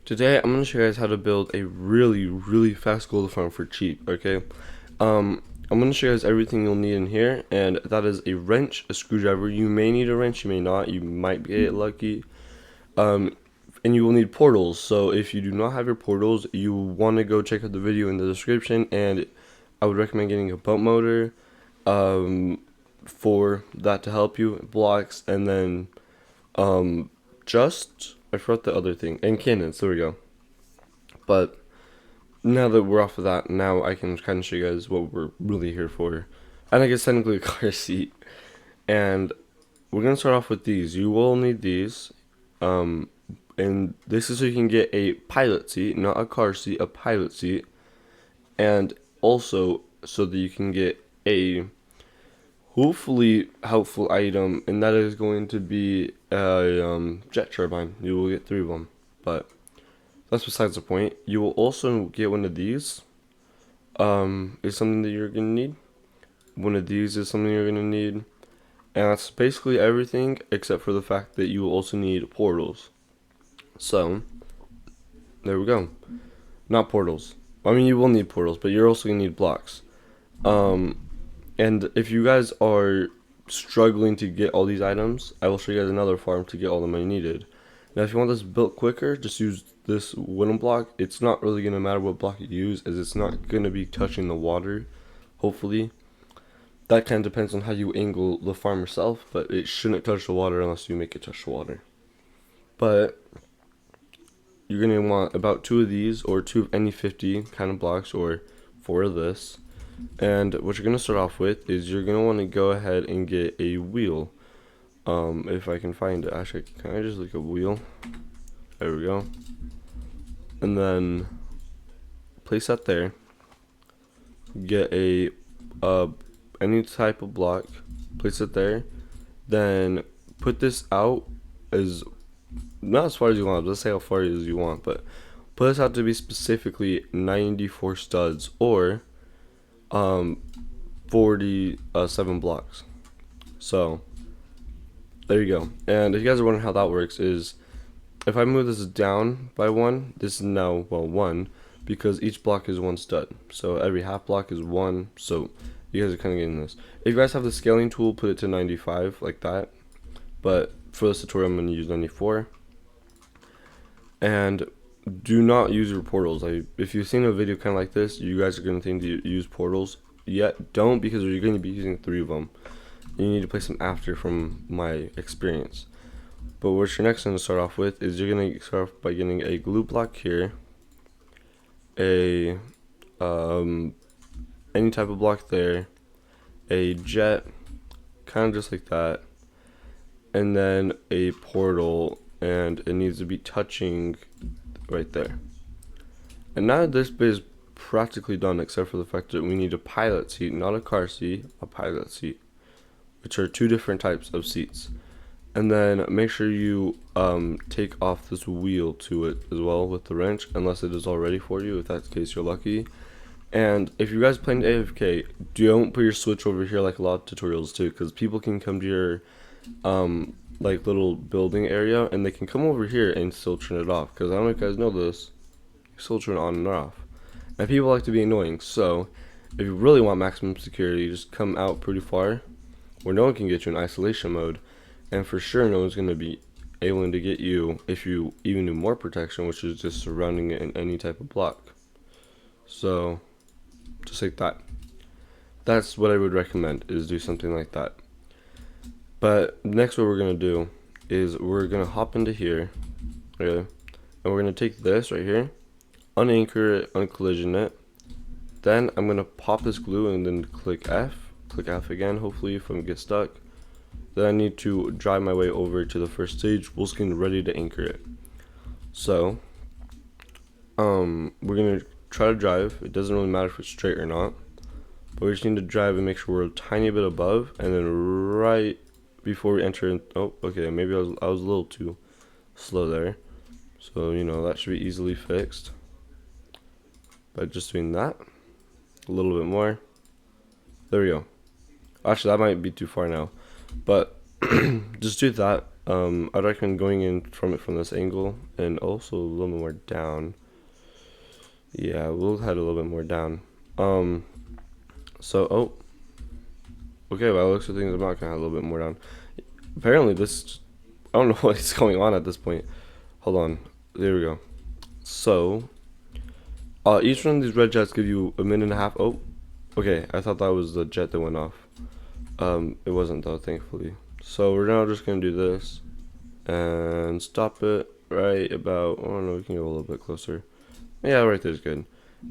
Today I'm gonna show you guys how to build a really fast gold farm for cheap. Okay, I'm gonna show you guys everything you'll need in here, and that is a wrench, a screwdriver. You may need a wrench, you may not. You might get lucky. Um, and you will need portals. So if you do not have your portals, you want to go check out the video in the description, and I would recommend getting a boat motor, for that to help you, blocks, and then just I forgot the other thing, and cannons. There we go. But now that we're off of that, now I can kind of show you guys what we're really here for, and I guess technically a car seat. And we're gonna start off with these. You will need these, and this is so you can get a pilot seat, not a car seat, a pilot seat, and also so that you can get a hopefully helpful item, and that is going to be a jet turbine. You will get 3 of them, but that's besides the point. You will also get one of these. Is something that you're gonna need. One of these is something you're gonna need, and that's basically everything except for the fact that you will also need portals. So there we go. Not portals. I mean, you will need portals, but you're also gonna need blocks. And if you guys are struggling to get all these items, I will show you guys another farm to get all the money needed. Now, if you want this built quicker, just use this wooden block. It's not really going to matter what block you use, as it's not going to be touching the water, hopefully. That kind of depends on how you angle the farm yourself, but it shouldn't touch the water unless you make it touch the water. But you're going to want about 2 of these, or 2 of any 50 kind of blocks, or 4 of this. And what you're going to start off with is you're going to want to go ahead and get a wheel. If I can find it. Actually, can I just look at wheel? There we go. And then place that there. Get a any type of block. Place it there. Then put this out as not as far as you want. Let's say how far as you want, but put this out to be specifically 94 studs or 47 blocks. So there you go. And if you guys are wondering how that works, is if I move this down by 1, this is now, well, 1, because each block is 1 stud. So every half block is 1. So you guys are kind of getting this. If you guys have the scaling tool, put it to 95 like that. But for this tutorial, I'm going to use 94. And do not use your portals. If you've seen a video kind of like this, you guys are going to think to use portals. Yet don't, because you're going to be using 3 of them. You need to place them after, from my experience. But what you're next going to start off with is you're going to start off by getting a glue block here, a any type of block there, a jet, kind of just like that, and then a portal, and it needs to be touching right there. And now this bit is practically done, except for the fact that we need a pilot seat, not a car seat, a pilot seat, which are 2 different types of seats. And then make sure you take off this wheel to it as well with the wrench, unless it is all ready for you. If that's the case, you're lucky. And if you guys playing AFK, don't put your switch over here like a lot of tutorials do, because people can come to your like little building area, and they can come over here and still turn it off. Because I don't know if you guys know this, you still turn it on and off. And people like to be annoying, so if you really want maximum security, just come out pretty far where no one can get you in isolation mode, and for sure no one's going to be able to get you if you even do more protection, which is just surrounding it in any type of block. So just like that. That's what I would recommend, is do something like that. But next what we're going to do is we're going to hop into here, okay, and we're going to take this right here, unanchor it, uncollision it. Then I'm going to pop this glue and then click F again, hopefully, if I get stuck. Then I need to drive my way over to the first stage, full screen, ready to anchor it. So we're going to try to drive. It doesn't really matter if it's straight or not, but we just need to drive and make sure we're a tiny bit above, and then right before we enter in, oh, okay, maybe I was a little too slow there. So, you know, that should be easily fixed by just doing that a little bit more. There we go. Actually, that might be too far now, but just do that, I'd recommend going in from it from this angle and also a little bit more down. Yeah, we'll head a little bit more down. So, oh, okay, by the looks of things, I'm not gonna head a little bit more down. Apparently, this, I don't know what is going on at this point. Hold on, there we go. So, each one of these red jets give you a minute and a half. Oh, okay, I thought that was the jet that went off. It wasn't though, thankfully. So we're now just gonna do this and stop it right about, oh no, we can go a little bit closer. Yeah, right there's good.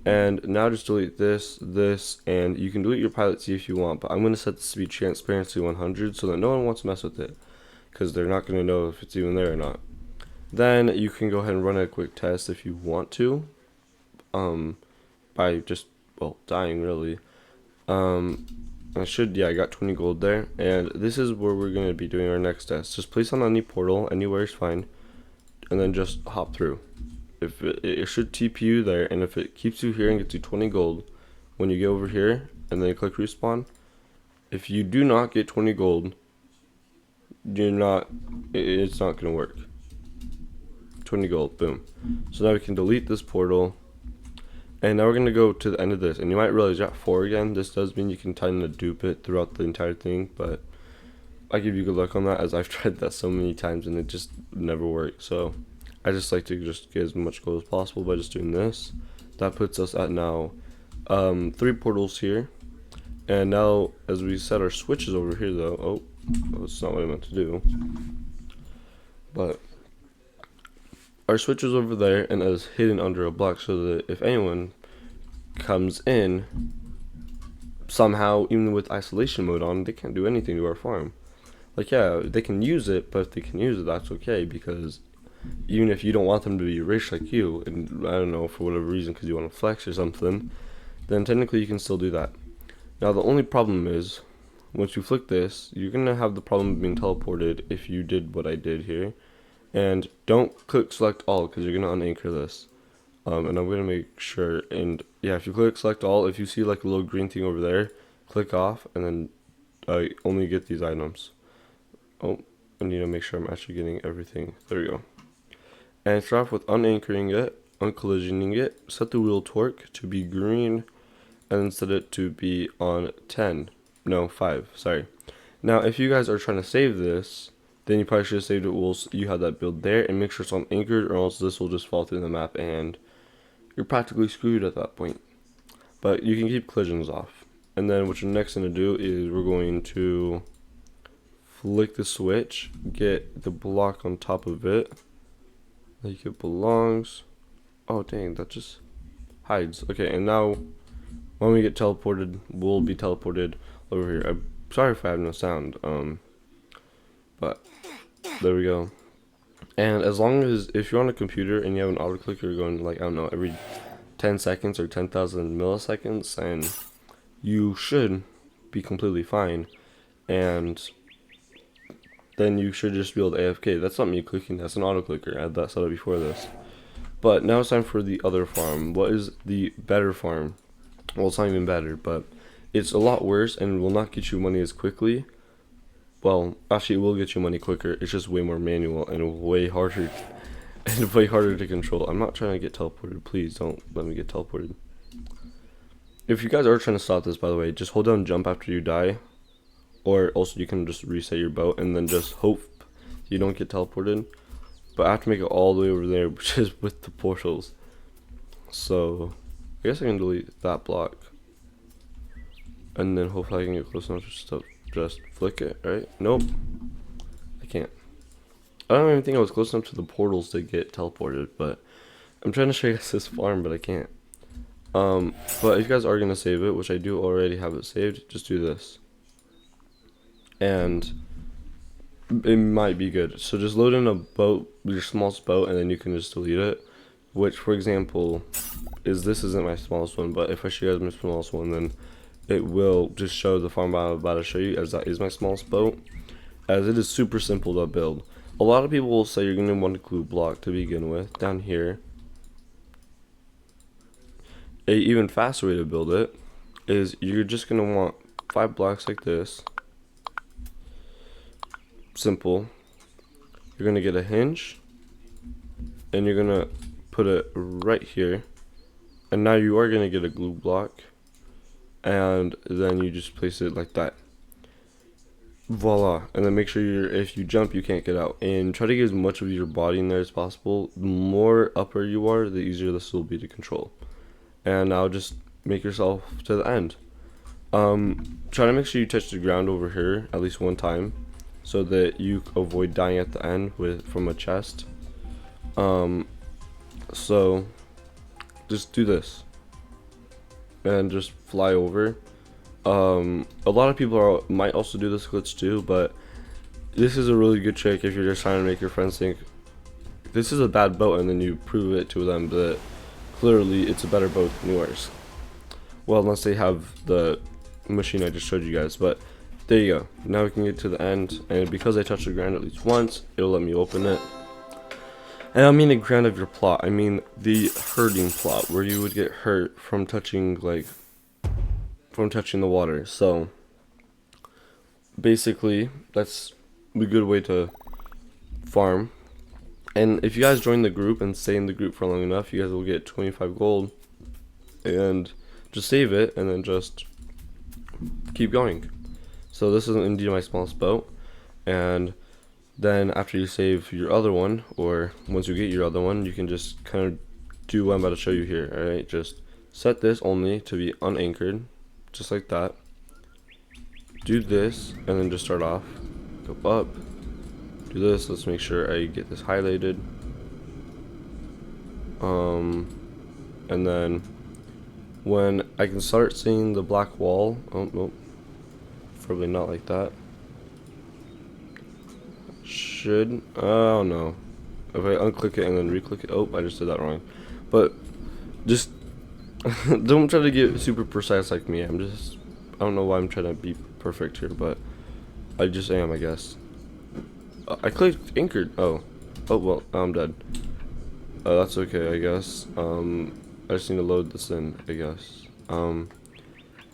And now just delete this, and you can delete your pilot C if you want, but I'm going to set this to be transparency 100 so that no one wants to mess with it, because they're not going to know if it's even there or not. Then you can go ahead and run a quick test if you want to, by just, well, dying really. I got 20 gold there, and this is where we're going to be doing our next test. Just place on any portal, anywhere is fine, and then just hop through. If it should TP you there, and if it keeps you here and gets you 20 gold, when you get over here, and then you click respawn, if you do not get 20 gold, it's not going to work. 20 gold, boom. So now we can delete this portal. And now we're going to go to the end of this. And you might realize you're at 4 again. This does mean you can kind of dupe it throughout the entire thing. But I give you good luck on that, as I've tried that so many times and it just never worked. So I just like to just get as much gold as possible by just doing this. That puts us at now 3 portals here. And now as we set our switches over here though. Oh, that's not what I meant to do. But our switch is over there and is hidden under a block, so that if anyone comes in somehow, even with isolation mode on, they can't do anything to our farm. Like, yeah, they can use it, but if they can use it, that's okay, because even if you don't want them to be rich like you, and I don't know, for whatever reason, because you want to flex or something, then technically you can still do that. Now the only problem is, once you flick this, you're going to have the problem of being teleported if you did what I did here. And don't click select all, because you're going to unanchor this. And I'm going to make sure, and yeah, if you click select all, if you see like a little green thing over there, click off, and then only get these items. Oh, I need to make sure I'm actually getting everything. There we go. And start off with unanchoring it, uncollisioning it, set the wheel torque to be green, and then set it to be on 5, sorry. Now, if you guys are trying to save this, then you probably should have saved it whilst you had that build there, and make sure it's on anchored, or else this will just fall through the map and you're practically screwed at that point. But you can keep collisions off. And then what you're next going to do is we're going to flick the switch, get the block on top of it like it belongs. Oh dang, that just hides. Okay, and now when we get teleported, we'll be teleported over here. I'm sorry if I have no sound, but there we go. And as long as, if you're on a computer and you have an auto clicker going like, I don't know, every 10 seconds or 10,000 milliseconds, and you should be completely fine. And then you should just be able to AFK. That's not me clicking, that's an auto clicker. I had that set up before this. But now it's time for the other farm. What is the better farm? Well, it's not even better, but it's a lot worse and will not get you money as quickly. Well, actually, it will get you money quicker. It's just way more manual and way harder, to control. I'm not trying to get teleported. Please don't let me get teleported. If you guys are trying to stop this, by the way, just hold down jump after you die, or also you can just reset your boat and then just hope you don't get teleported. But I have to make it all the way over there, which is with the portals. So I guess I can delete that block, and then hopefully I can get close enough to just flick it, right? Nope, I can't. I don't even think I was close enough to the portals to get teleported, but I'm trying to show you guys this farm, but I can't. But if you guys are gonna save it, which I do already have it saved, just do this, and it might be good. So just load in a boat, your smallest boat, and then you can just delete it. Which, for example, this isn't my smallest one, but if I show you guys my smallest one, then it will just show the farm I'm about to show you, as that is my smallest boat, as it is super simple to build. A lot of people will say you're going to want a glue block to begin with down here. A even faster way to build it is you're just going to want 5 blocks like this, simple, you're gonna get a hinge, and you're gonna put it right here, and now you are gonna get a glue block, and then you just place it like that. Voila. And then make sure if you jump, you can't get out, and try to get as much of your body in there as possible. The more upper you are, the easier this will be to control. And now just make yourself to the end. Try to make sure you touch the ground over here at least one time, so that you avoid dying at the end from a chest. So just do this and just fly over. A lot of people might also do this glitch too, but this is a really good trick if you're just trying to make your friends think this is a bad boat, and then you prove it to them that clearly it's a better boat than yours. Well, unless they have the machine I just showed you guys. But there you go. Now we can get to the end, and because I touched the ground at least once, it'll let me open it. And I don't mean the ground of your plot, I mean the hurting plot, where you would get hurt from touching the water. So basically that's a good way to farm. And if you guys join the group and stay in the group for long enough, you guys will get 25 gold, and just save it and then just keep going. So this is indeed my smallest boat, and then after you save your other one, or once you get your other one, you can just kind of do what I'm about to show you here. Alright, just set this only to be unanchored, just like that. Do this, and then just start off. Go up. Do this. Let's make sure I get this highlighted. And then when I can start seeing the black wall, oh no, probably not like that. I don't know. If I unclick it and then reclick it, oh, I just did that wrong. But just don't try to get super precise like me. I don't know why I'm trying to be perfect here, but I just am, I guess. I clicked anchored. Oh well, I'm dead. That's okay, I guess. I just need to load this in, I guess. I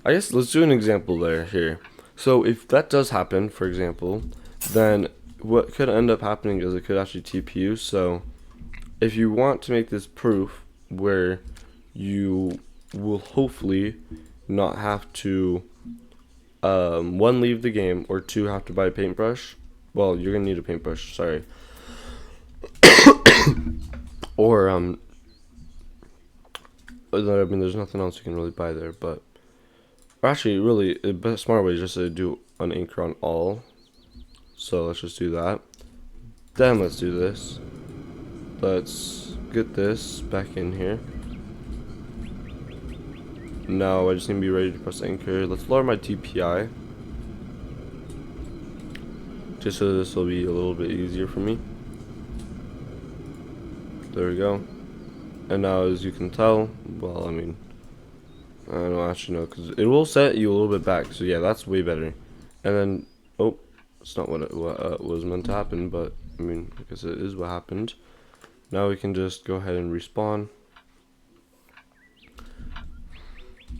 guess let's do an example here. So if that does happen, for example, then what could end up happening is it could actually TP you. So if you want to make this proof where you will hopefully not have to one, leave the game, or two, have to buy a paintbrush. Well, you're gonna need a paintbrush, sorry. Or I mean, there's nothing else you can really buy there, but actually, really, the best smart way is just to do an anchor on all. So let's just do that. Then let's do this. Let's get this back in here. Now I just need to be ready to press anchor. Let's lower my TPI, just so this will be a little bit easier for me. There we go. And now, as you can tell, well, I mean, I don't actually know, because it will set you a little bit back. So yeah, that's way better. And then, oh, it's not what was meant to happen, but I mean, I guess it is what happened. Now we can just go ahead and respawn.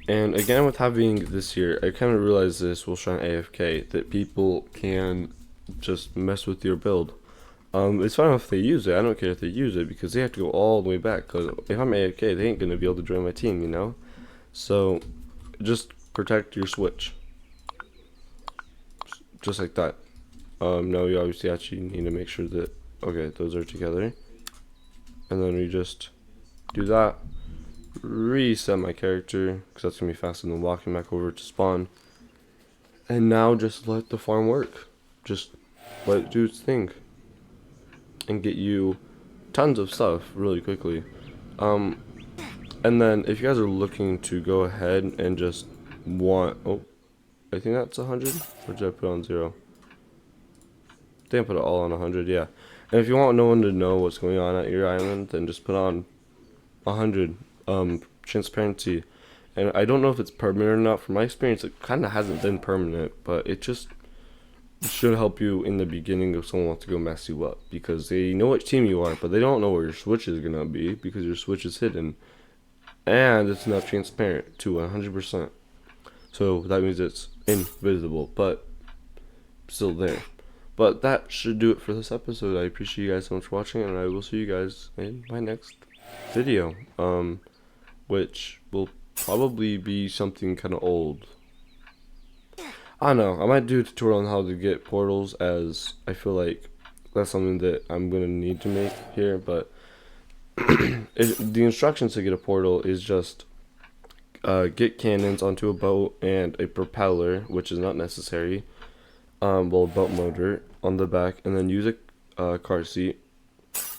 And again, with having this here, I kind of realized this while trying AFK, that people can just mess with your build. It's fine if they use it. I don't care if they use it, because they have to go all the way back. Because if I'm AFK, they ain't gonna be able to join my team, you know. So just protect your switch, just like that. Now we obviously actually need to make sure that, okay, those are together, and then we just do that. Reset my character, because that's gonna be faster than walking back over to spawn. And now just let the farm work. Just let it do its thing and get you tons of stuff really quickly. And then if you guys are looking to go ahead and just want, oh, I think that's 100, or did I put it on 0? I think I put it all on 100, yeah. And if you want no one to know what's going on at your island, then just put on 100 transparency. And I don't know if it's permanent or not. From my experience, it kind of hasn't been permanent, but it should help you in the beginning if someone wants to go mess you up, because they know which team you are, but they don't know where your switch is gonna be, because your switch is hidden, and it's not transparent to 100%. So that means it's invisible, but still there. But that should do it for this episode. I appreciate you guys so much for watching, and I will see you guys in my next video, which will probably be something kind of old. I don't know. I might do a tutorial on how to get portals, as I feel like that's something that I'm gonna need to make here. But the instructions to get a portal is just get cannons onto a boat and a propeller, which is not necessary. Well, boat motor on the back, and then use a car seat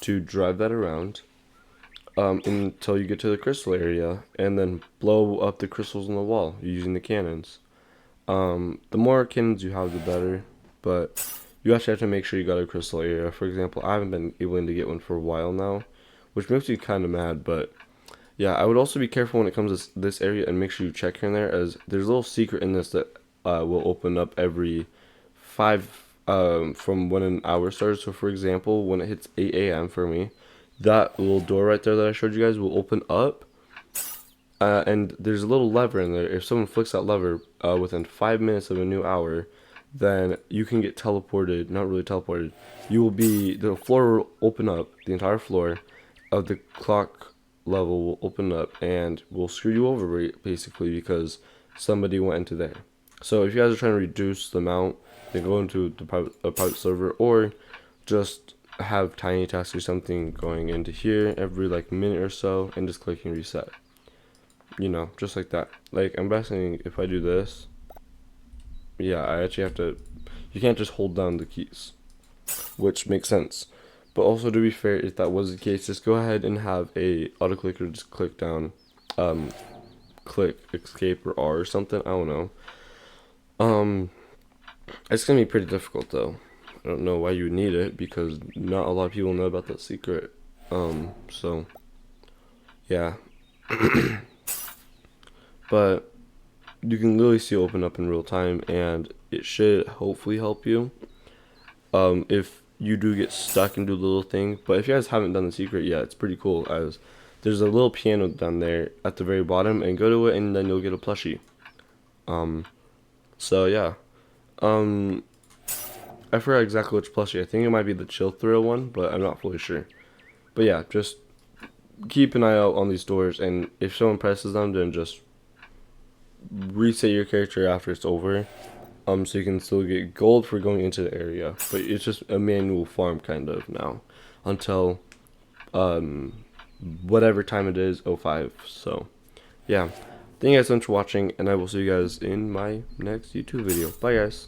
to drive that around until you get to the crystal area, and then blow up the crystals on the wall using the cannons. The more cannons you have, the better, but you actually have to make sure you got a crystal area. For example, I haven't been able to get one for a while now, which makes me kind of mad, but yeah, I would also be careful when it comes to this area, and make sure you check here and there, as there's a little secret in this that will open up every 5 from when an hour starts. So for example, when it hits 8 a.m. for me, that little door right there that I showed you guys will open up, and there's a little lever in there. If someone flicks that lever within 5 minutes of a new hour, then you can get teleported. Not really teleported. You will be, the floor will open up, the entire floor of the clock level will open up and will screw you over basically, because somebody went into there. So if you guys are trying to reduce the amount, then go into a private server, or just have tiny tasks or something going into here every like minute or so, and just clicking reset. You know, just like that. Like, I'm guessing if I do this, yeah, I actually have to, you can't just hold down the keys, which makes sense. But also, to be fair, if that was the case, just go ahead and have a auto clicker, just click down, click escape or R or something, I don't know. It's gonna be pretty difficult though. I don't know why you would need it, because not a lot of people know about that secret. So yeah. But you can literally see it open up in real time, and it should hopefully help you if you do get stuck and do the little thing. But if you guys haven't done the secret yet, it's pretty cool, as there's a little piano down there at the very bottom, and go to it and then you'll get a plushie. So yeah, I forgot exactly which plushie. I think it might be the Chill Thrill one, but I'm not fully sure. But yeah, just keep an eye out on these doors, and if someone presses them, then just reset your character after it's over, so you can still get gold for going into the area. But it's just a manual farm kind of now, until whatever time it is, 05. So yeah, thank you guys so much for watching, and I will see you guys in my next YouTube video. Bye guys.